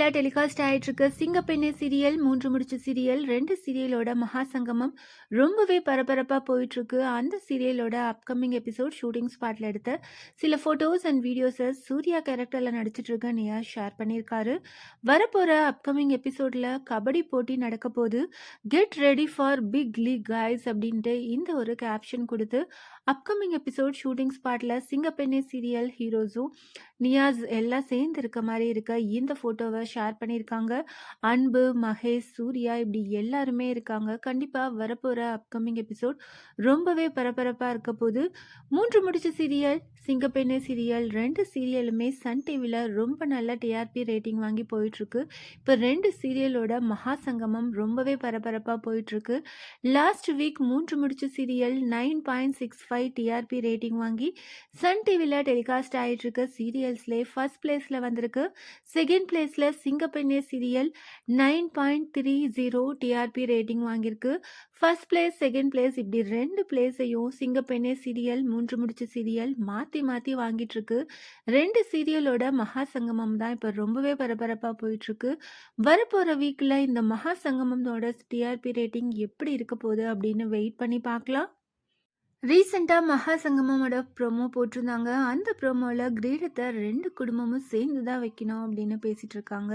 டிவில டெலிகாஸ்ட் ஆயிட்டிருக்க சிங்கப்பெண்ணே சீரியல், 3 முடிச்சு சீரியல் 2 சீரியலோட மகாசங்கமம் ரொம்பவே பரபரப்பா போயிட்டுருக்கு. அந்த சீரியலோட அப்கமிங் எபிசோட் ஷூட்டிங் ஸ்பாட்ல எடுத்த சில ஃபோட்டோஸ் அண்ட் வீடியோஸை சூர்யா கேரக்டரில் நடிச்சிட்டு இருக்க நியா ஷேர் பண்ணியிருக்காரு. வரப்போகிற அப்கமிங் எபிசோடில் கபடி போட்டி நடக்க போது, get ready for big league guys அப்படின்ட்டு இந்த ஒரு கேப்ஷன் கொடுத்து அப்கமிங் எபிசோட் ஷூட்டிங் ஸ்பாட்ல சிங்கப்பெண்ணே சீரியல் ஹீரோஸும் நியாஸ் எல்லாம் சேர்ந்து இருக்க மாதிரி இருக்க இந்த ஃபோட்டோவை ஷேர் பண்ணியிருக்காங்க. அன்பு, மகேஷ், சூர்யா இப்படி எல்லாருமே இருக்காங்க. கண்டிப்பாக வரப்போகிற அப்கமிங் எபிசோட் ரொம்பவே பரபரப்பாக இருக்க போது. 3 முடிச்ச சீரியல், சிங்கப்பெண்ணே சீரியல் 2 சீரியலுமே சன் டிவியில் ரொம்ப நல்ல டிஆர்பி ரேட்டிங் வாங்கி போயிட்டுருக்கு. இப்போ 2 சீரியலோட மகாசங்கமம் ரொம்பவே பரபரப்பாக போயிட்டுருக்கு. லாஸ்ட் வீக் 3 முடிச்ச சீரியல் 9.65 டிஆர்பி ரேட்டிங் வாங்கி சன் டிவியில் டெலிகாஸ்ட் ஆகிட்டுருக்க சீரியல்ஸ்லேயே ஃபர்ஸ்ட் பிளேஸில் வந்திருக்கு. செகண்ட் பிளேஸில் சிங்கப்பெண்ணே சீரியல் 9.30 டிஆர்பி ரேட்டிங் வாங்கியிருக்கு. ஃபர்ஸ்ட் பிளேஸ், செகண்ட் பிளேஸ் இப்படி 2 பிளேஸையும் சிங்கப்பெண்ணே சீரியல், 3 முடிச்ச சீரியல் மாற்றி மாற்றி வாங்கிட்டுருக்கு. 2 சீரியலோட மகாசங்கமம் தான் இப்போ ரொம்பவே பரபரப்பாக போயிட்டுருக்கு. வரப்போகிற வீக்கில் இந்த மகாசங்கமத்தோட டிஆர்பி ரேட்டிங் எப்படி இருக்க போகுது அப்படின்னு வெயிட் பண்ணி பார்க்கலாம். ரீசெண்டாக மகாசங்கமோட ப்ரோமோ போட்டிருந்தாங்க. அந்த ப்ரோமோவில் கிரீடத்தை 2 குடும்பமும் சேர்ந்து தான் வைக்கணும் அப்படின்னு பேசிகிட்டு இருக்காங்க.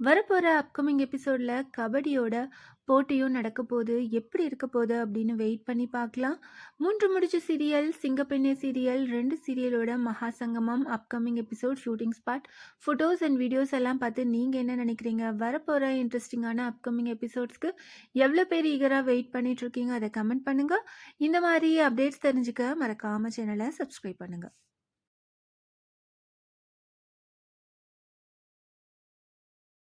வரப்போகிற அப்கமிங் எபிசோடில் கபடியோட போட்டியும் நடக்க போகுது, எப்படி இருக்க போகுது அப்படின்னு வெயிட் பண்ணி பார்க்கலாம். 3 முடிச்ச சீரியல், சிங்கப்பெண்ணே சீரியல் 2 சீரியலோட மகாசங்கமம் upcoming episode shooting spot photos and videos எல்லாம் பார்த்து நீங்கள் என்ன நினைக்கிறீங்க? வரப்போகிற இன்ட்ரெஸ்டிங்கான அப்கமிங் எபிசோட்ஸ்க்கு எவ்வளோ பேர் ஈகராக வெயிட் பண்ணிட்டு இருக்கீங்க? அதை கமெண்ட் பண்ணுங்கள். இந்த மாதிரி அப்டேட்ஸ் தெரிஞ்சுக்க மறக்காமல் சேனலை சப்ஸ்கிரைப் பண்ணுங்கள்.